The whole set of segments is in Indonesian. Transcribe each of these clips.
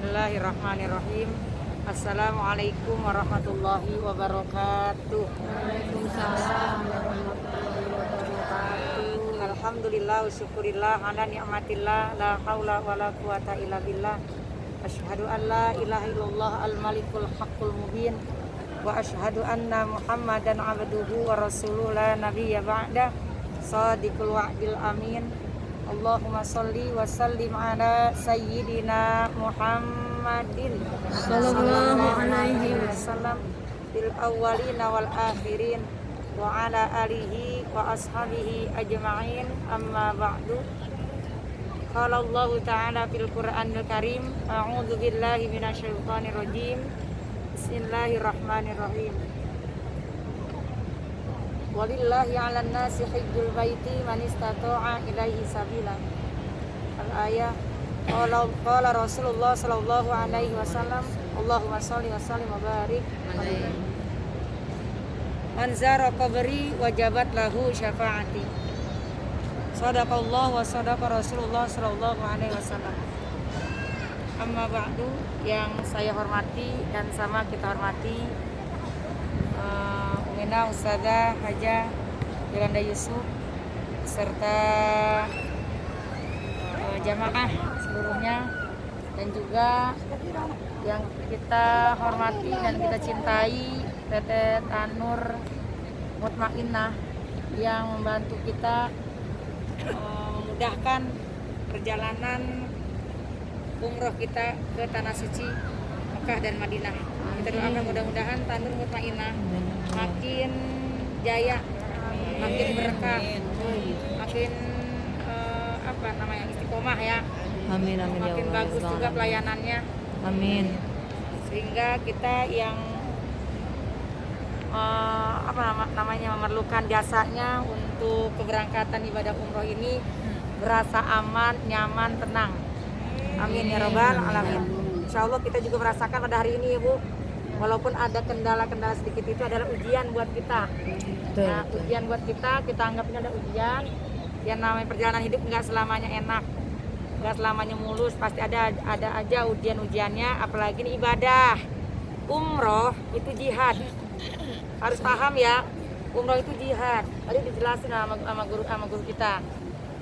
Bismillahirrahmanirrahim. Assalamualaikum warahmatullahi wabarakatuh. Waalaikumsalam warahmatullahi wabarakatuh. Alhamdulillah wa syukurillah ala ni'matillah la haula wala quwata illa billah. Asyhadu an la ilaha illallah al-malikul haqqul mubin wa asyhadu anna Muhammadan abduhu wa rasuluhu la nabiyya ba'da. Shadiqul wa'dil amin. Allahumma sholli wa sallim ala sayyidina Muhammadin Sallallahu alaihi wasallam fil awwalina wal akhirin wa ala alihi wa ashabihi ajma'in, amma ba'du. Qala Allah ta'ala fil Qur'anil Karim, a'udzu billahi minasyaitonir rajim. Bismillahirrahmanirrahim. Walillahi 'alan nasi hajjul baiti man istata'a ilaihi sabila. Al-ayah. Qala Rasulullah sallallahu alaihi wasallam, Allahumma sholli wa sallim wa barik alaihi. Man zara qabri wajabat lahu syafaati. Shadaqallah wa sadaqa Rasulullah sallallahu alaihi wasallam. Amma ba'du, yang saya hormati dan sama kita hormati Umina Ustazah Haja Yolanda Yusuf serta jamaah seluruhnya, dan juga yang kita hormati dan kita cintai Teteh Tanur Mutmainnah yang membantu kita memudahkan perjalanan umroh kita ke Tanah Suci Mekah dan Madinah. Kita doakan mudah-mudahan Tanur Mutmainnah makin jaya, makin berkah, makin istiqomah ya. Amin amin ya Makin Allah. bagus juga pelayanannya. Amin. Sehingga kita yang memerlukan jasanya untuk keberangkatan ibadah umroh ini berasa aman, nyaman, tenang. Amin ya robbal alamin. Insya Allah kita juga merasakan pada hari ini, Ibu, walaupun ada kendala-kendala sedikit, itu adalah ujian buat kita. Nah, ujian buat kita anggap ini ada ujian. Yang namanya perjalanan hidup nggak selamanya enak, nggak selamanya mulus, pasti ada aja ujian-ujiannya. Apalagi ini ibadah umroh itu jihad, harus paham ya, umroh itu jihad. Tadi dijelasin sama guru kita,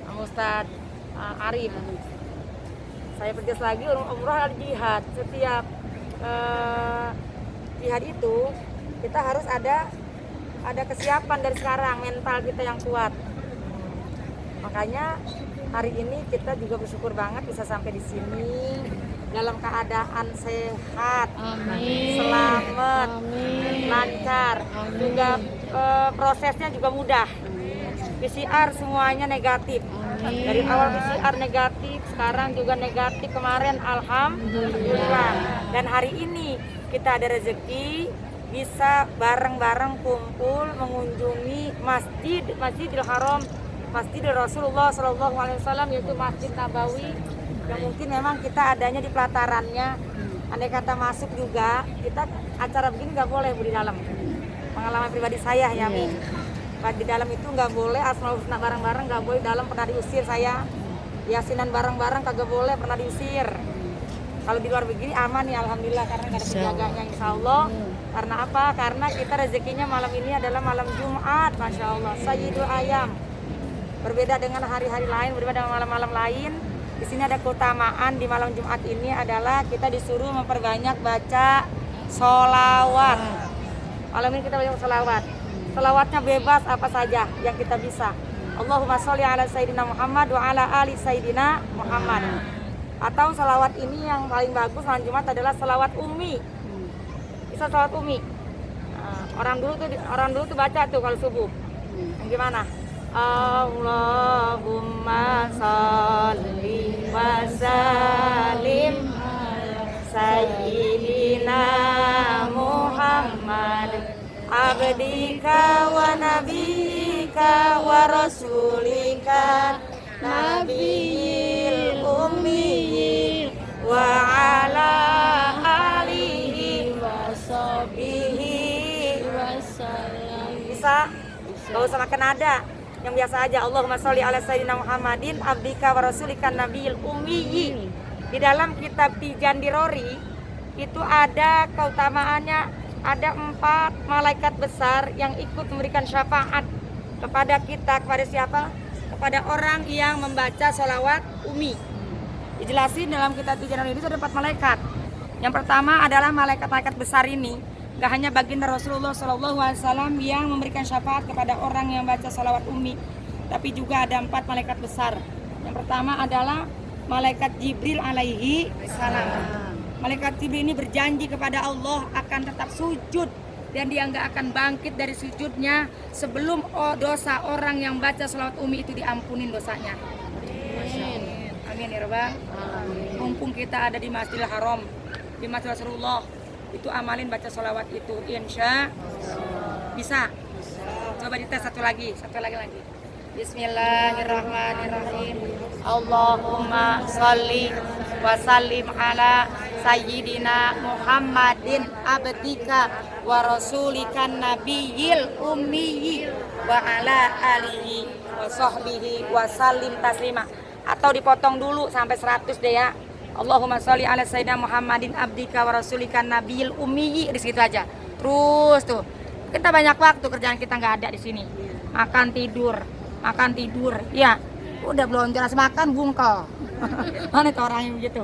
sama Ustadz Arif. Saya perjelas lagi, umroh adalah jihad. Setiap jihad itu kita harus ada kesiapan dari sekarang, mental kita yang kuat. Makanya hari ini kita juga bersyukur banget bisa sampai di sini dalam keadaan sehat, Amin. selamat, Amin. lancar. Amin. Juga prosesnya juga mudah. PCR semuanya negatif. Amin. Dari awal PCR negatif, sekarang juga negatif, kemarin alhamdulillah. Dan hari ini kita ada rezeki bisa bareng-bareng kumpul mengunjungi Masjidil Haram, Masjidil Rasulullah Sallallahu Alaihi Wasallam, yaitu Masjid Nabawi, yang mungkin memang kita adanya di pelatarannya. Andai kata masuk juga, kita acara begini nggak boleh di dalam. Pengalaman pribadi saya ya, Mi. Di dalam itu nggak boleh, Asmaul Husna bareng-bareng nggak boleh, dalam pernah diusir saya. Yasinan bareng-bareng kagak boleh, pernah diusir. Kalau di luar begini aman ya, alhamdulillah, karena nggak ada penjaganya, insya Allah. Karena apa? Karena kita rezekinya malam ini adalah malam Jumat, masya Allah, Sayyidul Ayam. Berbeda dengan hari-hari lain, berbeda dengan malam-malam lain. Di sini ada keutamaan di malam Jumat ini adalah kita disuruh memperbanyak baca sholawat. Malam ini kita baca sholawat. Sholawatnya bebas apa saja yang kita bisa. Allahumma sholli ala sayyidina Muhammad wa ala ali sayyidina Muhammad. Atau sholawat ini yang paling bagus malam Jumat adalah sholawat ummi. Bisa sholawat ummi. Nah, orang dulu tuh baca tuh kalau subuh. Yang gimana? Allahumma sholli wa sallim sayyidina Muhammad abdika wa nabiyika wa rasulika nabiyil ummi wa ala alihi wa sahbihi wasallam. Bisa? Gak usah makan nada, yang biasa aja. Allahumma sholli ala sayyidina Muhammadin abdika wa rasulika nabiyil ummi Di dalam kitab Tijan Dirori itu ada keutamaannya, ada 4 malaikat besar yang ikut memberikan syafaat kepada kita. Kepada siapa? Kepada orang yang membaca sholawat umi. Dijelasin dalam kitab Tijan Dirori itu ada 4 malaikat. Yang pertama adalah malaikat-malaikat besar ini, gak hanya baginda Rasulullah SAW yang memberikan syafaat kepada orang yang baca sholawat umi, tapi juga ada 4 malaikat besar. Yang pertama adalah malaikat Jibril alaihi salam. Malaikat Jibril ini berjanji kepada Allah akan tetap sujud, dan dia nggak akan bangkit dari sujudnya sebelum dosa orang yang baca sholawat umi itu diampunin dosanya. Amin ya Rabbal. Mumpung kita ada di Masjidil Haram, di Masjid Rasulullah, itu amalin baca sholawat itu, insya bisa. Coba dites satu lagi. Bismillahirrahmanirrahim. Allahumma sholli wa sallim ala sayyidina Muhammadin abdika wa rasulikan nabiyil ummiyi wa ala alihi wa sahbihi wa sallim taslima. Atau dipotong dulu sampai 100 deh ya. Allahumma sholli ala sayyidina Muhammadin abdika wa rasulikan nabiyil ummiyi, di situ aja. Terus tuh. Kita banyak waktu, kerjaan kita nggak ada di sini. Makan tidur. Ya. Udah belum jelas makan bungkel. Mana tuh orangnya begitu.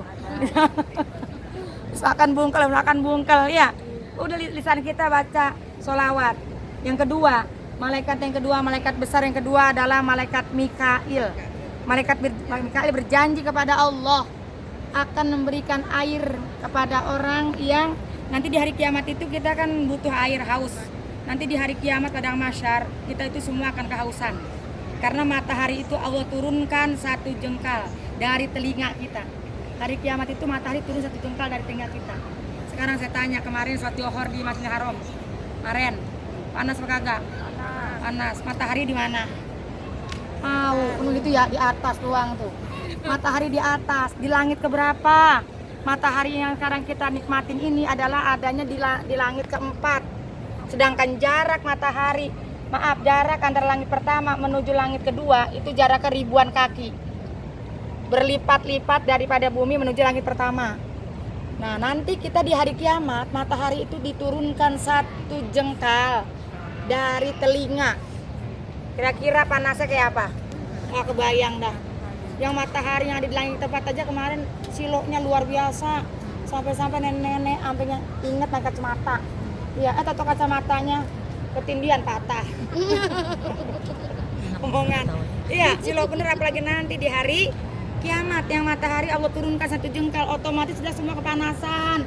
makan bungkel ya. Udah lisan kita baca sholawat. Yang kedua, malaikat besar yang kedua adalah malaikat Mikail. Malaikat Mikail berjanji kepada Allah akan memberikan air kepada orang yang nanti di hari kiamat itu kita kan butuh air, haus. Nanti di hari kiamat pada mahsyar kita itu semua akan kehausan. Karena matahari itu Allah turunkan 1 jengkal dari telinga kita. Hari kiamat itu matahari turun 1 jengkal dari telinga kita. Sekarang saya tanya, kemarin sholat Johor di Masjidil Haram, kemarin panas apa kagak? Panas. Matahari di mana? Penuh itu ya, di atas doang tuh. Matahari di atas, di langit keberapa? Matahari yang sekarang kita nikmatin ini adalah adanya di langit keempat. Sedangkan jarak jarak antara langit pertama menuju langit kedua itu jaraknya ribuan kaki. Berlipat-lipat daripada bumi menuju langit pertama. Nah, nanti kita di hari kiamat matahari itu diturunkan 1 jengkal dari telinga. Kira-kira panasnya kayak apa? Nggak kebayang dah. Yang matahari yang ada di langit tempat aja kemarin siloknya luar biasa, sampai nenek-nenek sampai inget pakai kacamata. Ya, atau kacamatanya ketindihan patah. Omongan. Iya, silok bener, apalagi nanti di hari kiamat yang matahari Allah turunkan 1 jengkal, otomatis sudah semua kepanasan,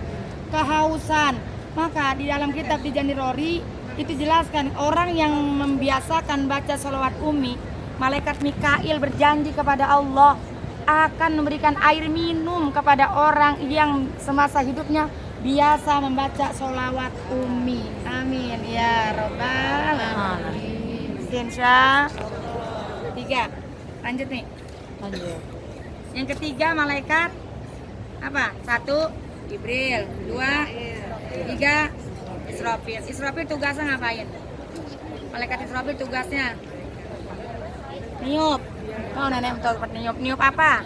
kehausan. Maka di dalam kitab Tijan Dirori itu jelaskan orang yang membiasakan baca sholawat umi, malaikat Mikail berjanji kepada Allah akan memberikan air minum kepada orang yang semasa hidupnya biasa membaca sholawat umi. Amin ya Rabbal alamin. Insya 3. Lanjut nih. Yang ketiga malaikat apa? 1 Jibril, 2, 3 Israfil. Israfil tugasnya ngapain? Malaikat Israfil tugasnya niup. Oh, nenek betul niup apa?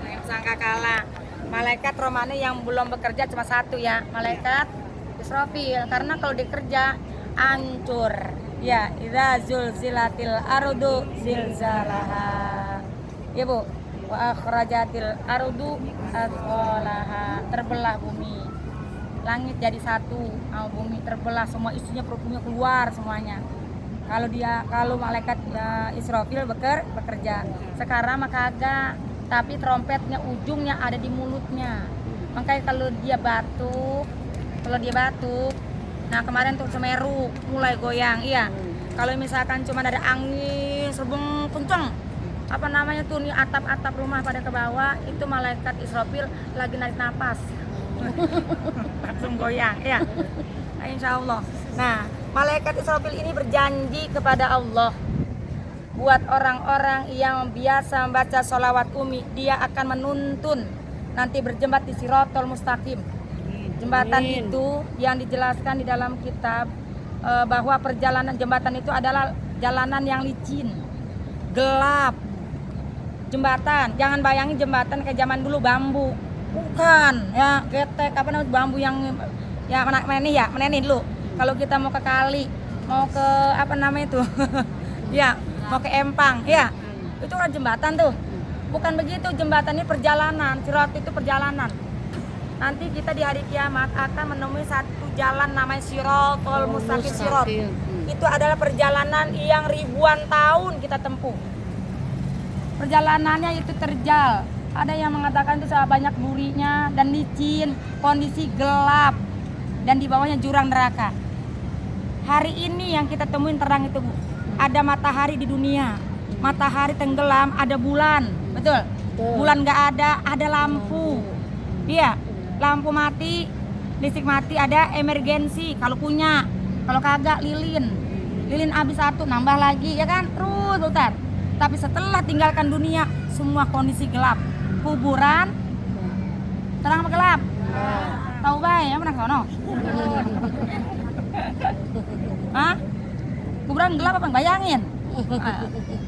Niup sangkakala. Malaikat romani yang belum bekerja cuma 1 ya, malaikat Israfil. Karena kalau dikerja hancur. Ya, idza zulzilatil ardu zilzalaha. Ya, Bu. Wa akhrajatil ardu athqalaha. Terbelah bumi. Langit jadi 1, bumi terbelah, semua isinya perut bumi keluar semuanya. Kalau malaikat Israfil bekerja. Sekarang maka kagak, tapi trompetnya ujungnya ada di mulutnya. Makanya kalau dia batuk, nah kemarin tuh Semeru mulai goyang, iya. Kalau misalkan cuma ada angin sebeng kenceng, apa namanya tuh nih atap-atap rumah pada ke bawah, itu malaikat Israfil lagi narik napas. Langsung goyang, ya. Nah, insya Allah. Nah, malaikat Israfil ini berjanji kepada Allah buat orang-orang yang biasa membaca sholawat umi, dia akan menuntun nanti berjembat di Siratal Mustaqim. Jembatan itu yang dijelaskan di dalam kitab bahwa perjalanan jembatan itu adalah jalanan yang licin, gelap, jembatan. Jangan bayangin jembatan kayak zaman dulu bambu. Bukan, ya getek apa namanya bambu yang ya meneni dulu. Kalau kita mau ke kali, mau ke apa namanya itu? Ya, mau ke empang, ya. Itu kan jembatan tuh. Bukan begitu, jembatan ini perjalanan, sirat itu perjalanan. Nanti kita di hari kiamat akan menemui satu jalan namanya Shirathul Mustaqim. Sirat. Itu adalah perjalanan yang ribuan tahun kita tempuh. Perjalanannya itu terjal. Ada yang mengatakan itu banyak durinya dan licin, kondisi gelap dan di bawahnya jurang neraka. Hari ini yang kita temuin terang itu, Bu. Ada matahari di dunia. Matahari tenggelam, ada bulan. Betul? Bulan nggak ada lampu. Iya, lampu mati, listrik mati, ada emergensi kalau punya. Kalau kagak lilin habis satu nambah lagi, ya kan? Terus putar. Tapi setelah tinggalkan dunia, semua kondisi gelap. Kuburan terang apa gelap? Tahu bae, ya pernah sono? Hah? Kuburan gelap apa? Bayangin.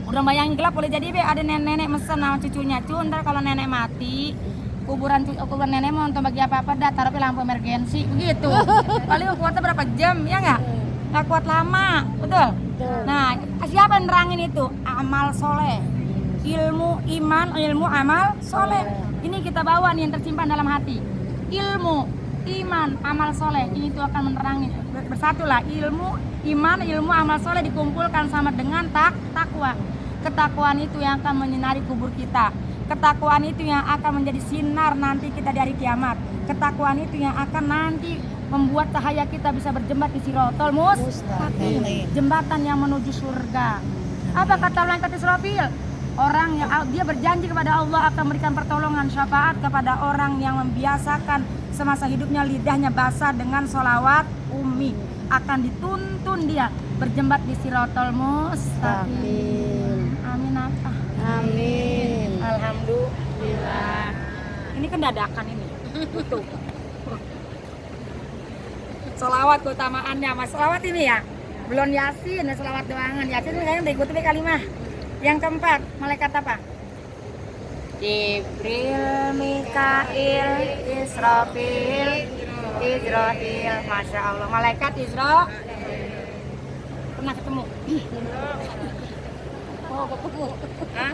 Udah bayangin gelap, boleh jadi be ada nenek-nenek mesen sama cucunya. Ntar kalau nenek mati, kuburan nenek mau untuk bagi apa-apa dah taruh lampu emergensi begitu. Paling kuatnya berapa jam, ya nggak? Nggak kuat lama, betul? Nah, siapa yang nerangin itu? Amal soleh, ilmu iman, ilmu amal soleh. Ini kita bawa nih yang tersimpan dalam hati. Ilmu, iman, amal soleh. Ini tuh akan menerangi bersatulah ilmu, iman, ilmu, amal soleh dikumpulkan sama dengan takwa. Ketakwaan itu yang akan menyinari kubur kita. Ketakwaan itu yang akan menjadi sinar nanti kita di hari kiamat. Ketakwaan itu yang akan nanti membuat cahaya kita bisa berjembat di Shirathul Mustaqim, jembatan yang menuju surga. Apa kata malaikat Israfil? Orang yang dia berjanji kepada Allah akan memberikan pertolongan syafaat kepada orang yang membiasakan semasa hidupnya lidahnya basah dengan sholawat ummi. Akan dituntun dia berjembat di Shirathul Mustaqim. Amin. Amin. Alhamdulillah. Ini kan dadakan ini. Tutup. Sholawat keutamaannya, mas sholawat ini ya. Belum Yasin, sholawat doangan. Yasin itu kayaknya udah ikuti kalimah. Yang keempat, malaikat apa? Jibril, Mikail, Israfil, Israfil. Masya Allah, malaikat Isra. Pernah ketemu? Oh, ketemu. Hah?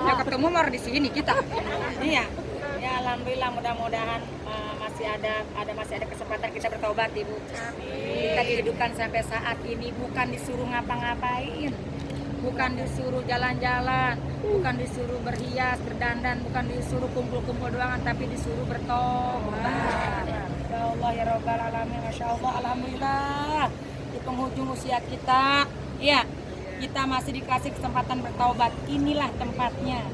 Ya ketemu mau di sini kita. Iya. Ya alhamdulillah, mudah-mudahan masih ada kesempatan kita bertaubat, Ibu. Kita dihidupkan sampai saat ini bukan disuruh ngapa-ngapain. Bukan disuruh jalan-jalan, bukan disuruh berhias, berdandan, bukan disuruh kumpul-kumpul doang, tapi disuruh bertobat. Ya Allah ya Rabbal Alamin, Masya Allah, alhamdulillah. Di penghujung usia kita, ya, kita masih dikasih kesempatan bertaubat. Inilah tempatnya.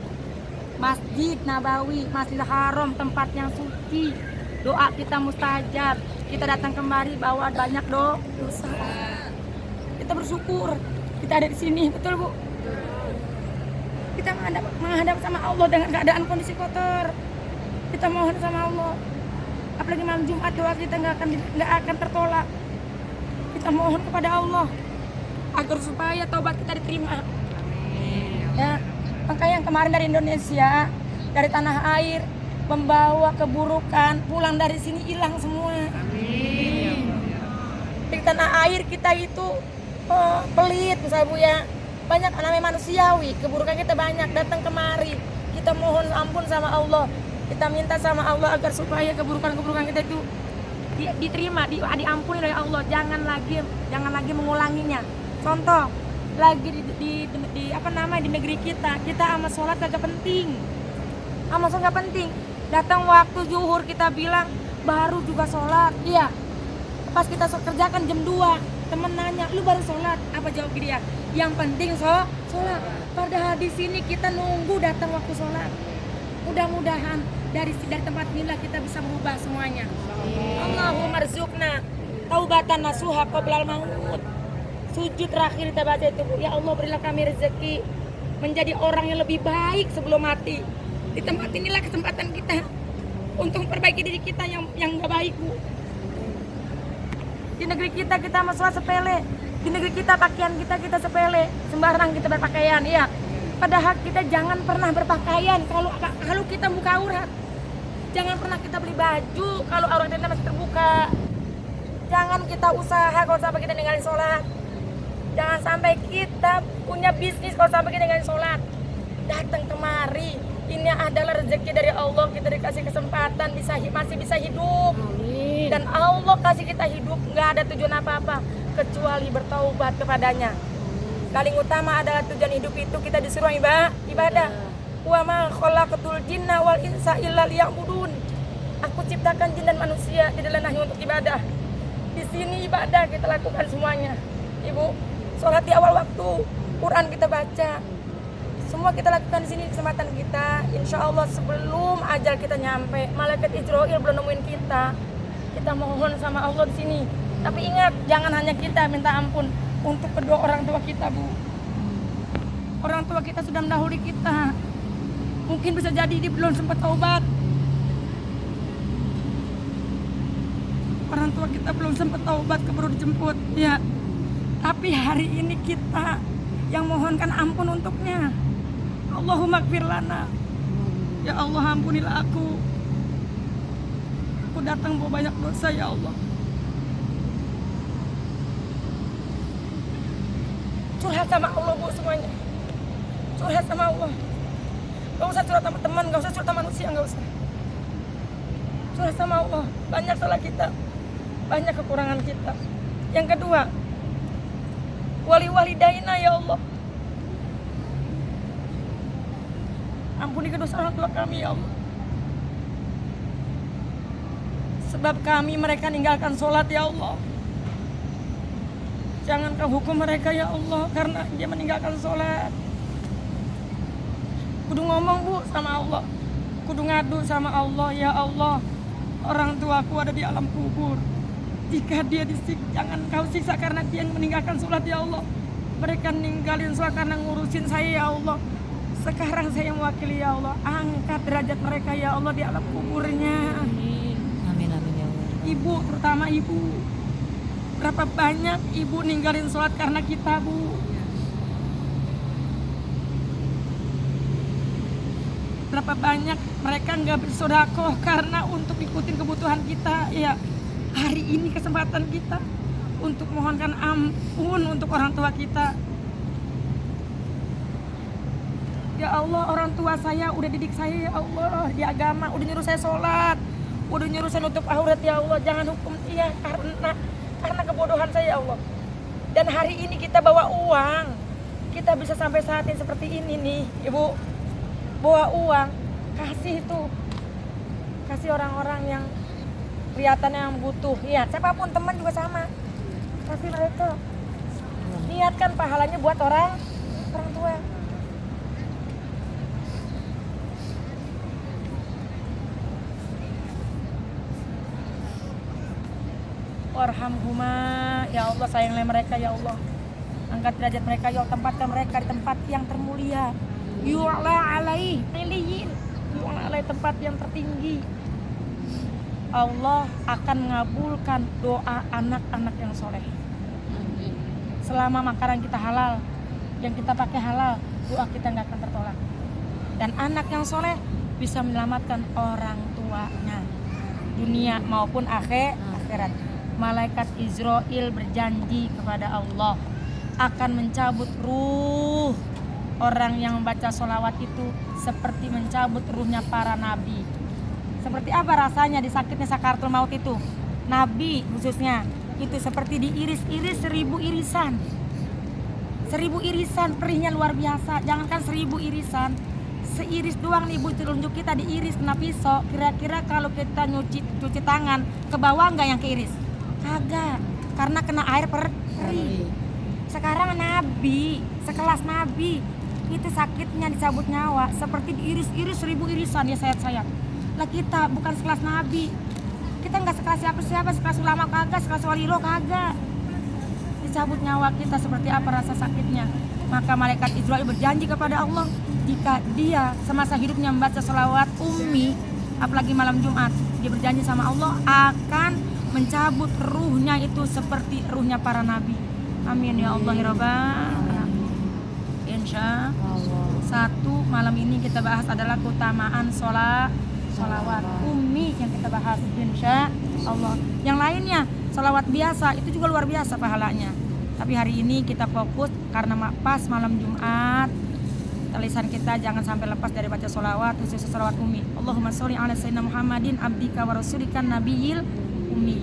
Masjid Nabawi, Masjidil Haram, tempat yang suci. Doa kita mustajab. Kita datang kemari bawa banyak dosa. Kita bersyukur kita ada di sini, betul Bu? Kita menghadap sama Allah dengan keadaan kondisi kotor. Kita mohon sama Allah. Apalagi malam Jumat doa kita nggak akan tertolak. Kita mohon kepada Allah agar supaya taubat kita diterima. Ya, makanya yang kemarin dari Indonesia, dari tanah air membawa keburukan, pulang dari sini hilang semua. Di tanah air kita itu pelit, misalnya Bu ya, banyak namanya manusiawi, keburukan kita banyak, datang kemari, kita mohon ampun sama Allah, kita minta sama Allah agar supaya keburukan kita itu diterima, diampuni oleh Allah, jangan lagi mengulanginya. Contoh, lagi di negeri kita amal sholat kagak penting, amal sholat gak penting, datang waktu zuhur kita bilang baru juga sholat, iya, pas kita kerjakan jam 2 temen nanya, lu baru sholat? Apa jawab dia? Yang penting sholat. Padahal di sini kita nunggu datang waktu sholat. Mudah-mudahan dari tempat inilah kita bisa berubah semuanya. Allahumma rzuqna taubatan nasuha qoblal maut. Sujud terakhir kita baca itu, Bu. Ya Allah, berilah kami rezeki menjadi orang yang lebih baik sebelum mati. Di tempat inilah kesempatan kita untuk memperbaiki diri kita yang gak baik, Bu. Di negeri kita masalah sepele. Di negeri kita pakaian kita sepele. Sembarang kita berpakaian, iya. Padahal kita jangan pernah berpakaian kalau kita buka aurat. Jangan pernah kita beli baju kalau aurat kita masih terbuka. Jangan kita usaha kalau sampai kita ninggalin sholat. Jangan sampai kita punya bisnis kalau sampai kita ninggalin sholat. Datang kemari, ini adalah rezeki dari Allah. Kita dikasih kesempatan masih bisa hidup. Amin. Dan Allah kasih kita hidup, nggak ada tujuan apa-apa kecuali bertaubat kepadanya. Paling utama adalah tujuan hidup itu kita disuruh ibadah. Wa ma khalaqatul jinna wal insa illa liya'budun. Aku ciptakan jin dan manusia tidak hanya untuk ibadah. Di sini ibadah kita lakukan semuanya. Ibu, sholat di awal waktu, Quran kita baca. Semua kita lakukan di sini kesempatan kita. Insya Allah sebelum ajal kita nyampe, malaikat Israil belum nemuin kita. Kita mohon sama Allah di sini. Tapi ingat, jangan hanya kita minta ampun untuk kedua orang tua kita, Bu. Orang tua kita sudah mendahului kita. Mungkin bisa jadi dia belum sempat taubat. Orang tua kita belum sempat taubat, keburu dijemput. Ya. Tapi hari ini kita yang mohonkan ampun untuknya. Allahumma gfir lana. Ya Allah, ampunilah aku. Aku datang bawa banyak dosa, ya Allah. Curhat sama Allah, Bu, semuanya. Curhat sama Allah. Gak usah curhat sama teman, gak usah curhat sama manusia, gak usah. Curhat sama Allah. Banyak salah kita, banyak kekurangan kita. Yang kedua, walidaina, ya Allah. Ampuni kedosaan orang tua kami, ya Allah. Sebab kami mereka ninggalkan sholat, ya Allah. Jangan kau hukum mereka, ya Allah, karena dia meninggalkan sholat. Kudu ngomong, Bu, sama Allah. Kudu ngadu sama Allah, ya Allah. Orang tuaku ada di alam kubur. Jika dia jangan kau siksa karena dia meninggalkan sholat, ya Allah. Mereka ninggalin sholat karena ngurusin saya, ya Allah. Sekarang saya mewakili, ya Allah. Angkat derajat mereka, ya Allah, di alam kuburnya. Amin. Amin, amin, ya Allah. Ibu, terutama ibu. Berapa banyak ibu ninggalin sholat karena kita, Bu. Berapa banyak mereka nggak bersedekah karena untuk ikutin kebutuhan kita. Ya, hari ini kesempatan kita untuk mohonkan ampun untuk orang tua kita. Ya Allah, orang tua saya udah didik saya, ya Allah, di agama, udah nyuruh saya sholat, udah nyuruh saya nutup aurat, ya Allah. Jangan hukum dia karena kebodohan saya, ya Allah. Dan hari ini kita bawa uang, kita bisa sampai saat ini seperti ini nih, Ibu. Bawa uang, kasih itu, kasih orang-orang yang kelihatannya yang butuh. Ya, siapapun, teman juga sama, kasih mereka. Niatkan pahalanya buat orang tua. Warhamhuma, ya Allah, sayanglah mereka, ya Allah. Angkat derajat mereka, ya Allah, tempatkan mereka di tempat yang termulia. Yu'la alaih iliyin, yu'la alaih, tempat yang tertinggi. Allah akan mengabulkan doa anak-anak yang soleh. Selama makanan kita halal, yang kita pakai halal, doa kita nggak akan tertolak. Dan anak yang soleh bisa menyelamatkan orang tuanya, dunia maupun akhirat. Malaikat Israil berjanji kepada Allah akan mencabut ruh orang yang membaca sholawat itu seperti mencabut ruhnya para nabi. Seperti apa rasanya disakitnya sakaratul maut itu? Nabi khususnya itu seperti diiris-iris 1000 irisan. 1000 irisan, perihnya luar biasa. Jangankan 1000 irisan, seiris doang nih, Bu, telunjuk kita diiris kena pisau. Kira-kira kalau kita cuci tangan, ke bawah nggak yang keiris? Kagak, karena kena air perih. Sekarang nabi, sekelas nabi, itu sakitnya dicabut nyawa seperti diiris-iris 1000 irisan, ya sayang. Lah kita bukan sekelas nabi, kita nggak sekelas siapa, sekelas ulama kagak, sekelas waliro kagak. Dicabut nyawa kita seperti apa rasa sakitnya. Maka malaikat Israil berjanji kepada Allah, jika dia semasa hidupnya membaca sholawat ummi, apalagi malam Jumat, dia berjanji sama Allah akan mencabut ruhnya itu seperti ruhnya para nabi. Amin ya Allah ya Rabbal alamin. Insya Allah. Satu, malam ini kita bahas adalah keutamaan sholawat umi yang kita bahas, insya Allah. Yang lainnya sholawat biasa itu juga luar biasa pahalanya. Tapi hari ini kita fokus karena pas malam Jumat, lisan kita jangan sampai lepas dari baca sholawat, khusus sholawat umi. Allahumma sholli ala sayyidina Muhammadin abdika wa rasulika nabiyil ummi.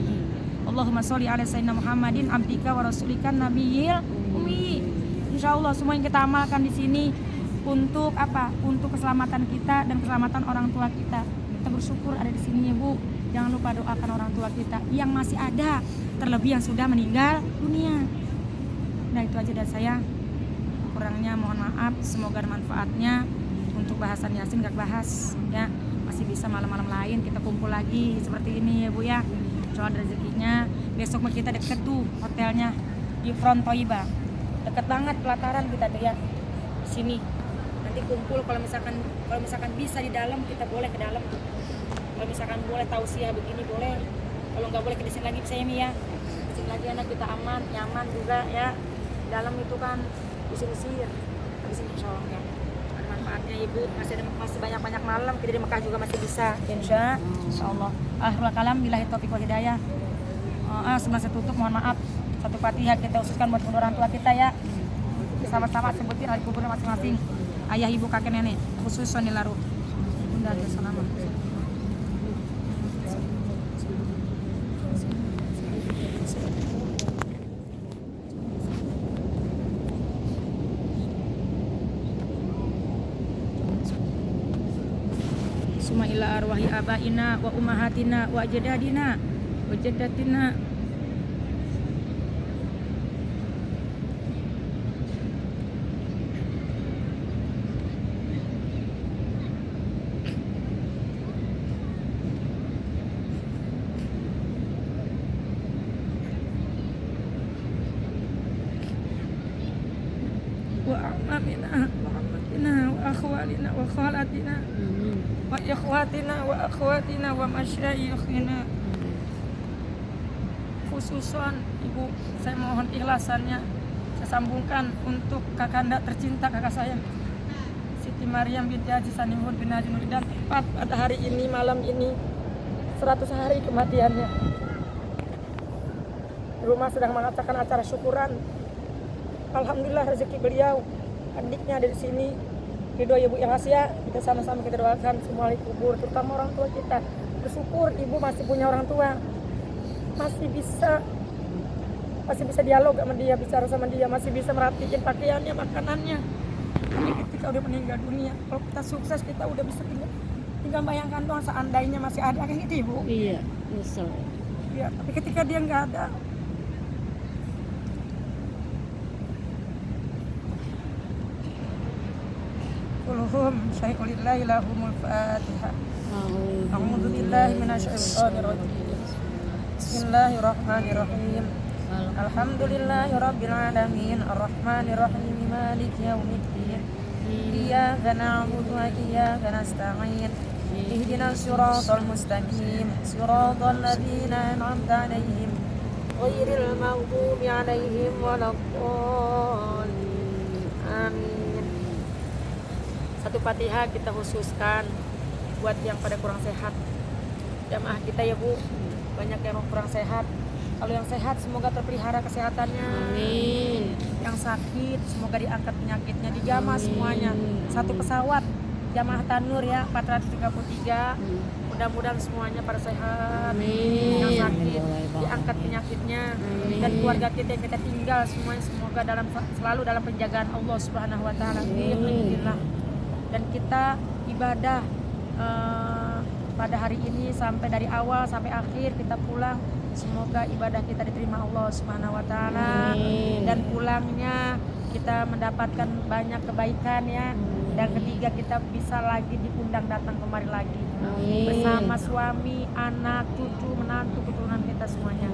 Allahumma sholli ala sayyidina Muhammadin abdika wa rasulika nabiyil ummi. Insya Allah semua yang kita amalkan di sini untuk apa? Untuk keselamatan kita dan keselamatan orang tua kita. Kita bersyukur ada di sini ya Bu. Jangan lupa doakan orang tua kita yang masih ada, terlebih yang sudah meninggal dunia. Nah itu aja dari saya. Kurangnya mohon maaf. Semoga ada manfaatnya. Untuk bahasan Yasin gak bahas ya. Masih bisa malam-malam lain kita kumpul lagi seperti ini ya Bu ya. Soal rezekinya. Besok kita deket tuh hotelnya di Front Toiba. Deket banget pelataran kita deh ya. Sini. Nanti kumpul kalau misalkan bisa di dalam kita boleh ke dalam. Kalau misalkan boleh tausiah begini boleh. Kalau nggak boleh ke sini lagi saya ya. Di sini lagi anak kita aman, nyaman juga ya. Dalam itu kan usir-usir. Habis ini insyaallah ya. Ada manfaatnya Ibu. Masih banyak malam kita di Mekah juga masih bisa. Insyaallah. Akhirul kalam billahi taufiq wal hidayah. Sebelum saya tutup mohon maaf. Satu Fatihah kita khususkan buat kedua orang tua kita ya. Sama-sama sebutin hari kuburnya masing-masing. Ayah, ibu, kakek, nenek, khusus sonilaru. Bunda dan selama. Suma ila arwahi abaina wa ummahatina wa ajdadina wa jaddatina. وأعمامنا وعماتنا وأخوالنا وخالاتنا وإخواتنا وأخواتنا ومشايخنا. Khususon Ibu, saya mohon ikhlasannya saya sambungkan untuk kakanda tercinta kakak saya Siti Maryam binti Haji Sanihun bin Haji Nuridan. Tepat pada hari ini, malam ini 100 hari kematiannya. Rumah sedang mengadakan acara syukuran. Alhamdulillah rezeki beliau, adiknya ada di sini. Ridho Ibu yang Asia, kita sama-sama kita doakan semua ahli kubur, terutama orang tua kita. Bersyukur Ibu masih punya orang tua, masih bisa dialog sama dia, bicara sama dia, masih bisa merhatiin pakaiannya, makanannya. Tapi ketika udah meninggal dunia, kalau kita sukses kita udah bisa tinggal bayangkan doang seandainya masih ada kayak gitu Ibu. Iya, nyesel. Iya, tapi ketika dia nggak ada, Qulhum syai'ulillahi lahumul fatihah. A'udzu billahi minasyaitonir rajim. Bismillahirrahmanirrahim. Alhamdulillahi rabbil alamin, arrahmanir rahim, maliki yaumiddin. Iyyaka na'budu wa iyyaka nasta'in. Ihdinas siratal mustaqim, siratal ladzina an'amta 'alaihim ghairil maghdubi 'alaihim waladdallin. Amin. Satu Fatihah kita khususkan buat yang pada kurang sehat. Jamaah kita ya Bu, banyak yang kurang sehat. Kalau yang sehat semoga terpelihara kesehatannya. Amin. Yang sakit semoga diangkat penyakitnya, dijamah semuanya. Satu pesawat jamaah Tanur ya 433. Mudah-mudahan semuanya pada sehat. Amin. Yang sakit diangkat penyakitnya. Amin. Dan keluarga kita yang kita tinggal semuanya semoga selalu dalam penjagaan Allah Subhanahu wa taala. Alhamdulillah. Dan kita ibadah pada hari ini sampai dari awal sampai akhir kita pulang, semoga ibadah kita diterima Allah Subhanahu wa taala. Dan pulangnya kita mendapatkan banyak kebaikan ya. Dan ketiga kita bisa lagi diundang datang kemari lagi. Amin. Bersama suami, anak, cucu, menantu, keturunan kita semuanya.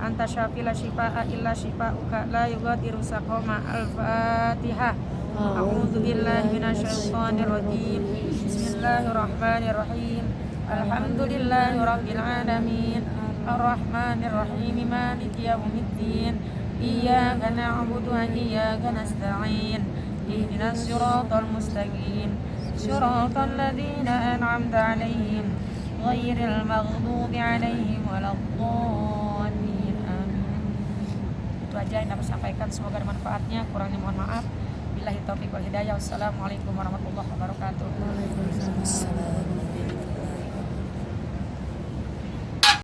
Anta syafi la syifaa illa syifauka la yughadiru saqama. Al-Fatihah. A'udzu billahi minasyaitonir rajim. Bismillahirrahmanirrahim. Alhamdulillahi rabbil alamin. Arrahmanir rahim. Maliki yaumiddin. Iyyaka na'budu wa iyyaka nasta'in. ihdinas siratal mustaqim siratal ladzina an'amta 'alaihim ghairil maghdubi 'alaihim waladdallin. Amin. Itu aja yang dapat sampaikan, semoga ada manfaatnya, kurangnya mohon maaf. Billahi taufiq wal hidayah. Wassalamualaikum warahmatullahi wabarakatuh.